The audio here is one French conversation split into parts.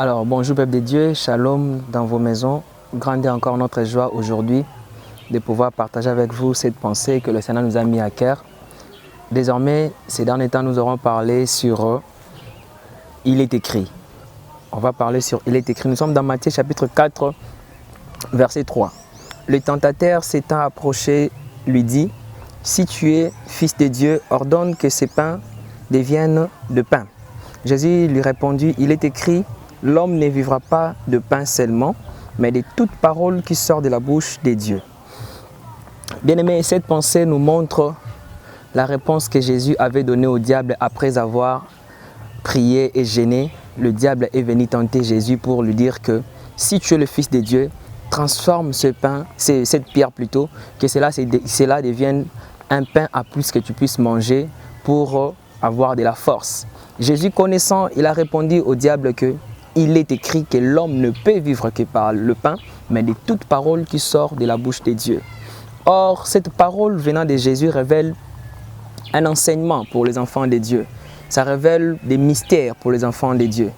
Alors, bonjour peuple de Dieu, shalom dans vos maisons. Grandez encore notre joie aujourd'hui de pouvoir partager avec vous cette pensée que le Seigneur nous a mis à cœur. Désormais, ces derniers temps, nous aurons parlé sur Il est écrit. On va parler sur Il est écrit. Nous sommes dans Matthieu chapitre 4, verset 3. Le tentateur s'étant approché lui dit, « Si tu es fils de Dieu, ordonne que ces pains deviennent de pain. » Jésus lui répondit, « Il est écrit, l'homme ne vivra pas de pain seulement, mais de toute parole qui sort de la bouche de Dieu. » Bien-aimés, cette pensée nous montre la réponse que Jésus avait donnée au diable après avoir prié et gêné. Le diable est venu tenter Jésus pour lui dire que si tu es le Fils de Dieu, transforme ce pain, cette pierre plutôt, que cela devienne un pain à plus que tu puisses manger pour avoir de la force. Jésus connaissant, il a répondu au diable que il est écrit que l'homme ne peut vivre que par le pain, mais de toute parole qui sort de la bouche de Dieu. Or, cette parole venant de Jésus révèle un enseignement pour les enfants de Dieu. Ça révèle des mystères pour les enfants de Dieu.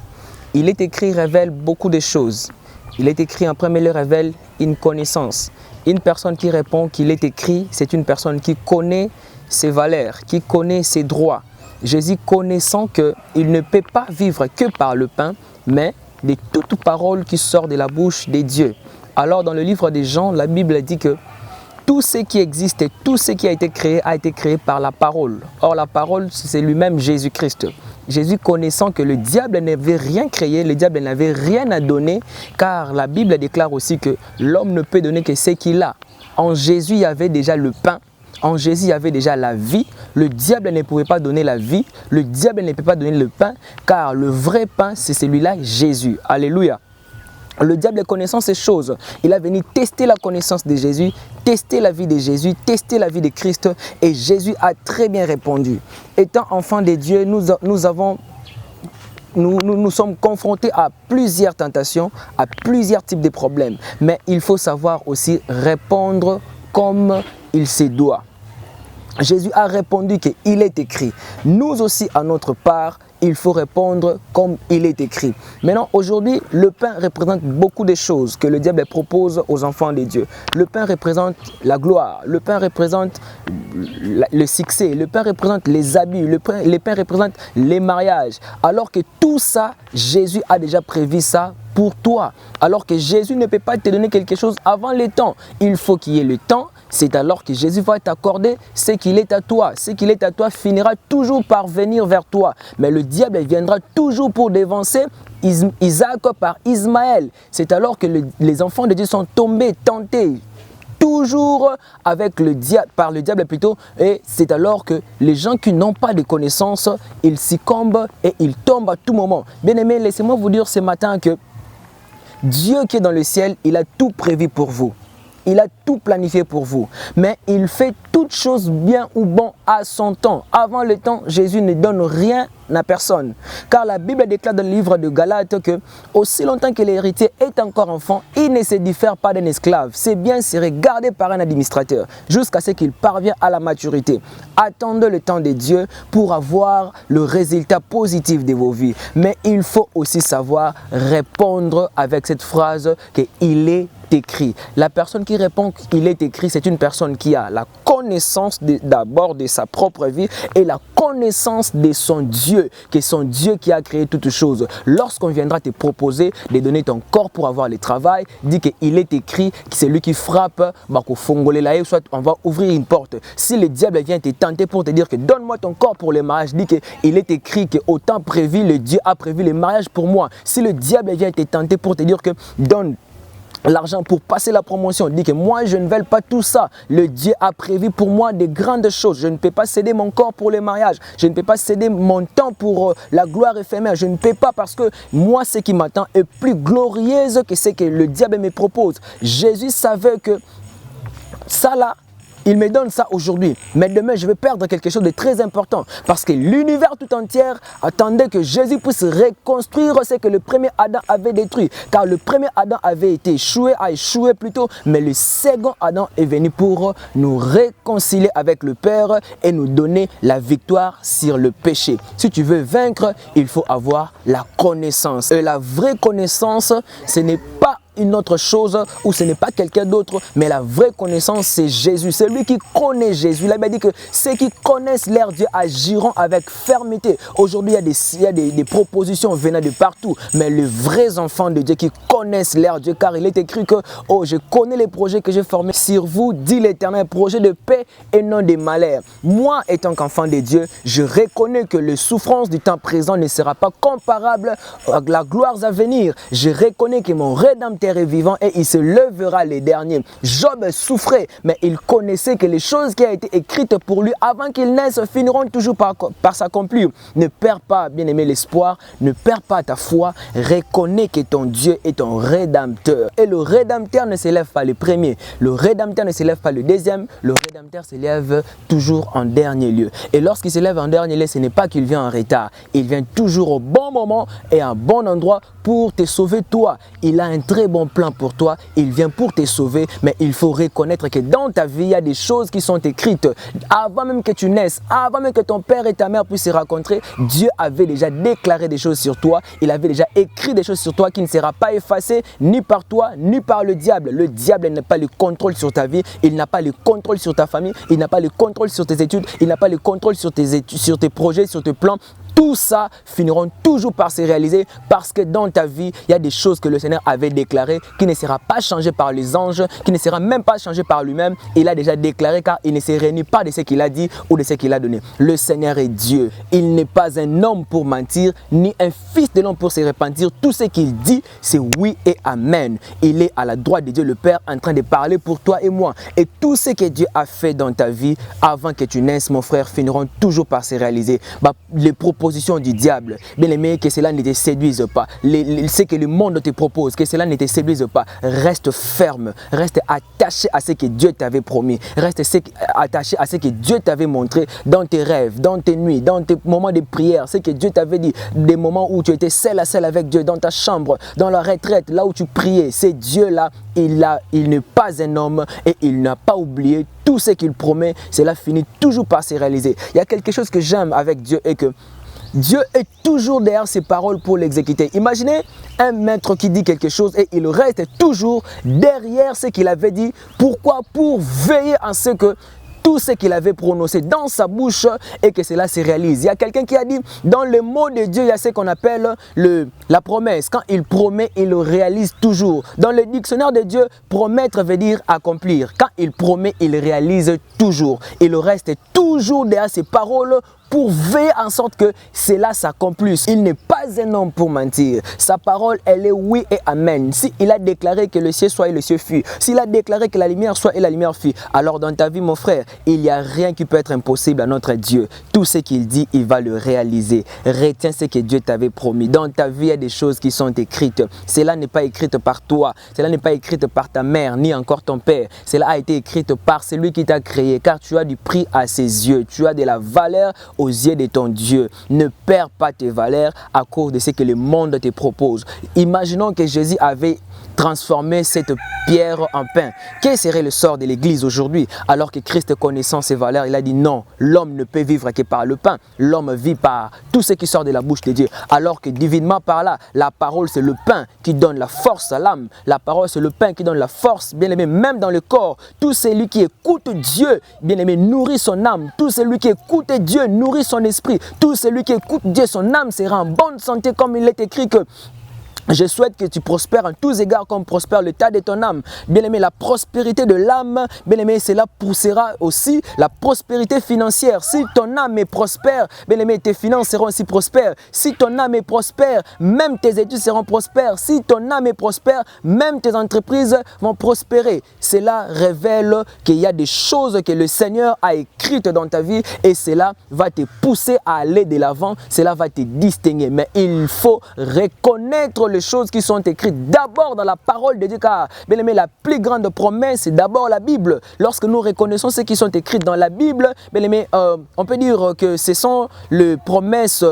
Il est écrit révèle beaucoup de choses. Il est écrit en premier lieu révèle une connaissance. Une personne qui répond qu'il est écrit, c'est une personne qui connaît ses valeurs, qui connaît ses droits. Jésus connaissant qu'il ne peut pas vivre que par le pain, mais de toute parole qui sort de la bouche de Dieu. Alors dans le livre de Jean, la Bible dit que tout ce qui existe et tout ce qui a été créé par la parole. Or la parole, c'est lui-même Jésus-Christ. Jésus connaissant que le diable n'avait rien créé, le diable n'avait rien à donner, car la Bible déclare aussi que l'homme ne peut donner que ce qu'il a. En Jésus, il y avait déjà le pain. En Jésus, il y avait déjà la vie. Le diable ne pouvait pas donner la vie. Le diable ne peut pas donner le pain, car le vrai pain, c'est celui-là, Jésus. Alléluia. Le diable connaissant ces choses, il a venu tester la connaissance de Jésus, tester la vie de Jésus, tester la vie de Christ. Et Jésus a très bien répondu. Étant enfants de Dieu, nous sommes confrontés à plusieurs tentations, à plusieurs types de problèmes. Mais il faut savoir aussi répondre comme il se doit. Jésus a répondu qu'il est écrit. Nous aussi, à notre part, il faut répondre comme il est écrit. Maintenant, aujourd'hui, le pain représente beaucoup de choses que le diable propose aux enfants de Dieu. Le pain représente la gloire, le pain représente le succès, le pain représente les habits, le pain représente les mariages. Alors que tout ça, Jésus a déjà prévu ça pour toi. Alors que Jésus ne peut pas te donner quelque chose avant le temps. Il faut qu'il y ait le temps. C'est alors que Jésus va t'accorder ce qu'il est à toi. Ce qu'il est à toi finira toujours par venir vers toi. Mais le diable viendra toujours pour dévancer Isaac par Ismaël. C'est alors que les enfants de Dieu sont tombés, tentés, toujours avec le diable, par le diable plutôt. Et c'est alors que les gens qui n'ont pas de connaissances, ils succombent et ils tombent à tout moment. Bien aimés, laissez-moi vous dire ce matin que Dieu qui est dans le ciel, il a tout prévu pour vous. Il a tout planifié pour vous. Mais il fait toutes choses bien ou bon à son temps. Avant le temps, Jésus ne donne rien à personne. Car la Bible déclare dans le livre de Galates que aussi longtemps que l'héritier est encore enfant, il ne se diffère pas d'un esclave. Ses biens seraient gardés par un administrateur jusqu'à ce qu'il parvienne à la maturité. Attendez le temps de Dieu pour avoir le résultat positif de vos vies. Mais il faut aussi savoir répondre avec cette phrase qu'il est écrit. La personne qui répond qu'il est écrit, c'est une personne qui a la connaissance d'abord de sa propre vie et la connaissance de son Dieu, que son Dieu qui a créé toutes choses. Lorsqu'on viendra te proposer de donner ton corps pour avoir le travail, dit qu'il est écrit que c'est lui qui frappe, soit on va ouvrir une porte. Si le diable vient te tenter pour te dire que donne-moi ton corps pour le mariage, dit qu'il est écrit que au temps prévu, le Dieu a prévu le mariage pour moi. Si le diable vient te tenter pour te dire que donne l'argent pour passer la promotion, dit que moi je ne veux pas tout ça. Le Dieu a prévu pour moi de grandes choses. Je ne peux pas céder mon corps pour le mariage. Je ne peux pas céder mon temps pour la gloire éphémère. Je ne peux pas parce que moi ce qui m'attend est plus glorieuse que ce que le diable me propose. Jésus savait que ça là, il me donne ça aujourd'hui, mais demain je vais perdre quelque chose de très important parce que l'univers tout entier attendait que Jésus puisse reconstruire ce que le premier Adam avait détruit, car le premier Adam avait été a échoué plutôt, mais le second Adam est venu pour nous réconcilier avec le Père et nous donner la victoire sur le péché. Si tu veux vaincre, il faut avoir la connaissance. Et la vraie connaissance, ce n'est pas une autre chose ou ce n'est pas quelqu'un d'autre, mais la vraie connaissance c'est Jésus. C'est lui qui connaît Jésus. La Bible dit que ceux qui connaissent leur Dieu agiront avec fermeté. Aujourd'hui il y a des propositions venant de partout, mais les vrais enfants de Dieu qui connaissent leur Dieu, car il est écrit que oh, je connais les projets que j'ai formés sur vous, dit l'Éternel, projet de paix et non de malheur. Moi étant qu'enfant de Dieu, je reconnais que les souffrances du temps présent ne sera pas comparable à la gloire à venir. Je reconnais que mon Rédempteur est vivant et il se lèvera les derniers. Job souffrait, mais il connaissait que les choses qui ont été écrites pour lui avant qu'il naisse finiront toujours par s'accomplir. Ne perds pas, bien-aimé, l'espoir, ne perds pas ta foi, reconnais que ton Dieu est ton Rédempteur. Et le Rédempteur ne s'élève pas le premier, le Rédempteur ne s'élève pas le deuxième, le Rédempteur s'élève toujours en dernier lieu. Et lorsqu'il s'élève en dernier lieu, ce n'est pas qu'il vient en retard, il vient toujours au bon moment et à un bon endroit pour te sauver toi. Il a un très bon plan pour toi, il vient pour te sauver, mais il faut reconnaître que dans ta vie, il y a des choses qui sont écrites. Avant même que tu naisses, avant même que ton père et ta mère puissent se rencontrer, Dieu avait déjà déclaré des choses sur toi, il avait déjà écrit des choses sur toi qui ne sera pas effacées ni par toi, ni par le diable. Le diable n'a pas le contrôle sur ta vie, il n'a pas le contrôle sur ta famille, il n'a pas le contrôle sur tes études, il n'a pas le contrôle sur tes études, sur tes projets, sur tes plans. Tout ça finiront toujours par se réaliser parce que dans ta vie, il y a des choses que le Seigneur avait déclarées qui ne sera pas changées par les anges, qui ne sera même pas changées par lui-même. Il a déjà déclaré car il ne se réunit pas de ce qu'il a dit ou de ce qu'il a donné. Le Seigneur est Dieu. Il n'est pas un homme pour mentir, ni un fils de l'homme pour se repentir. Tout ce qu'il dit, c'est oui et amen. Il est à la droite de Dieu le Père en train de parler pour toi et moi. Et tout ce que Dieu a fait dans ta vie avant que tu naisses, mon frère, finiront toujours par se réaliser. Les propositions du diable, bien aimé, que cela ne te séduise pas, ce que le monde te propose, que cela ne te séduise pas, reste ferme, reste attaché à ce que Dieu t'avait promis, reste attaché à ce que Dieu t'avait montré dans tes rêves, dans tes nuits, dans tes moments de prière, ce que Dieu t'avait dit, des moments où tu étais seul à seul avec Dieu, dans ta chambre, dans la retraite, là où tu priais. C'est Dieu-là, il n'est pas un homme et il n'a pas oublié tout ce qu'il promet, cela finit toujours par se réaliser. Il y a quelque chose que j'aime avec Dieu et que Dieu est toujours derrière ses paroles pour l'exécuter. Imaginez un maître qui dit quelque chose et il reste toujours derrière ce qu'il avait dit. Pourquoi? Pour veiller à ce que tout ce qu'il avait prononcé dans sa bouche et que cela se réalise. Il y a quelqu'un qui a dit, dans le mot de Dieu, il y a ce qu'on appelle la promesse. Quand il promet, il le réalise toujours. Dans le dictionnaire de Dieu, promettre veut dire accomplir. Quand il promet, il réalise toujours. Il reste toujours derrière ses paroles pour veiller en sorte que cela s'accomplisse. Il n'est pas un homme pour mentir. Sa parole, elle est oui et amen. S'il a déclaré que le ciel soit et le ciel fut, s'il a déclaré que la lumière soit et la lumière fut, alors dans ta vie, mon frère, il n'y a rien qui peut être impossible à notre Dieu. Tout ce qu'il dit, il va le réaliser. Retiens ce que Dieu t'avait promis. Dans ta vie, il y a des choses qui sont écrites. Cela n'est pas écrit par toi. Cela n'est pas écrit par ta mère, ni encore ton père. Cela a été écrit par celui qui t'a créé, car tu as du prix à ses yeux. Tu as de la valeur aux yeux de ton Dieu. Ne perds pas tes valeurs à cause de ce que le monde te propose. Imaginons que Jésus avait transformé cette pierre en pain. Quel serait le sort de l'Église aujourd'hui? Alors que Christ, connaissant ses valeurs, il a dit non, l'homme ne peut vivre que par le pain. L'homme vit par tout ce qui sort de la bouche de Dieu. Alors que divinement par là, la parole c'est le pain qui donne la force à l'âme. La parole c'est le pain qui donne la force, bien aimé, même dans le corps. Tout celui qui écoute Dieu, bien aimé, nourrit son âme. Tout celui qui écoute Dieu nourrit son esprit. Tout celui qui écoute Dieu, son âme sera en bonne santé, comme il est écrit que je souhaite que tu prospères en tous égards comme prospère l'état de ton âme. Bien aimé, la prospérité de l'âme, bien aimé, cela poussera aussi la prospérité financière. Si ton âme est prospère, bien aimé, tes finances seront aussi prospères. Si ton âme est prospère, même tes études seront prospères. Si ton âme est prospère, même tes entreprises vont prospérer. Cela révèle qu'il y a des choses que le Seigneur a écrites dans ta vie et cela va te pousser à aller de l'avant. Cela va te distinguer. Mais il faut reconnaître les choses qui sont écrites d'abord dans la parole de Dieu, car, bien aimé, la plus grande promesse, c'est d'abord la Bible. Lorsque nous reconnaissons ce qui sont écrits dans la Bible, bien aimé, on peut dire que ce sont les promesses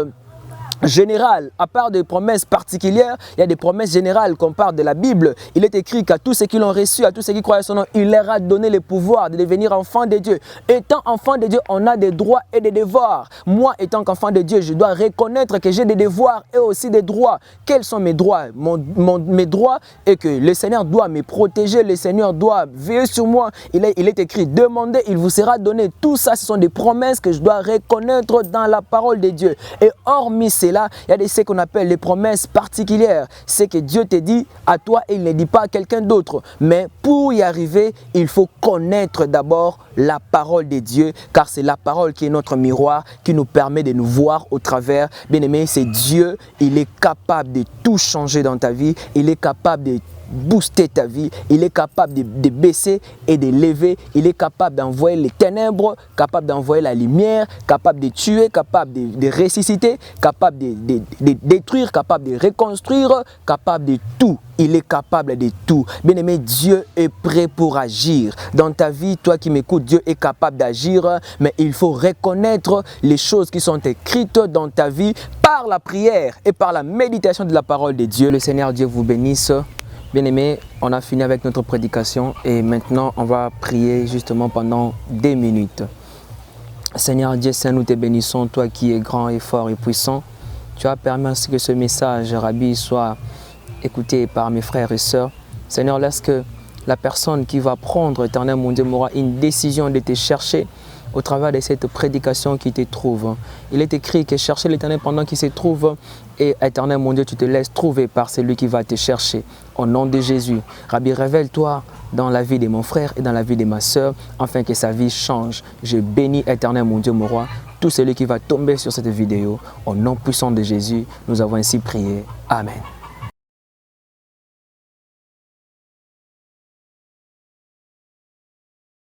générales. À part des promesses particulières, il y a des promesses générales qu'on parle de la Bible. Il est écrit qu'à tous ceux qui l'ont reçu, à tous ceux qui croient à son nom, il leur a donné le pouvoir de devenir enfants de Dieu. Étant enfant de Dieu, on a des droits et des devoirs. Moi, étant qu'enfant de Dieu, je dois reconnaître que j'ai des devoirs et aussi des droits. Quels sont mes droits? Mes droits est que le Seigneur doit me protéger, le Seigneur doit veiller sur moi. Il est écrit, demandez, il vous sera donné. Tout ça, ce sont des promesses que je dois reconnaître dans la parole de Dieu. Et hormis cela, il y a ce qu'on appelle les promesses particulières. C'est que Dieu te dit à toi et il ne dit pas à quelqu'un d'autre. Mais pour y arriver, il faut connaître d'abord la parole de Dieu, car c'est la parole qui est notre miroir, qui nous permet de nous voir au travers. Bien aimé, c'est Dieu, il est capable de tout changer dans ta vie, il est capable de booster ta vie, il est capable de baisser et de lever, il est capable d'envoyer les ténèbres, capable d'envoyer la lumière, capable de tuer, capable de ressusciter, capable de détruire, capable de reconstruire, capable de tout. Il est capable de tout. Bien-aimé, Dieu est prêt pour agir. Dans ta vie, toi qui m'écoutes, Dieu est capable d'agir, mais il faut reconnaître les choses qui sont écrites dans ta vie par la prière et par la méditation de la parole de Dieu. Le Seigneur Dieu vous bénisse. Bien-aimés, on a fini avec notre prédication et maintenant on va prier justement pendant 2 minutes. Seigneur Dieu Saint, nous te bénissons, toi qui es grand et fort et puissant. Tu as permis ainsi que ce message, Rabbi, soit écouté par mes frères et sœurs. Seigneur, laisse que la personne qui va prendre, Éternel mon Dieu, aura une décision de te chercher au travers de cette prédication qui te trouve. Il est écrit que chercher l'Éternel pendant qu'il se trouve, et Éternel mon Dieu, tu te laisses trouver par celui qui va te chercher. Au nom de Jésus, Rabbi, révèle-toi dans la vie de mon frère et dans la vie de ma sœur, afin que sa vie change. Je bénis, Éternel mon Dieu, mon roi, tout celui qui va tomber sur cette vidéo. Au nom puissant de Jésus, nous avons ainsi prié. Amen.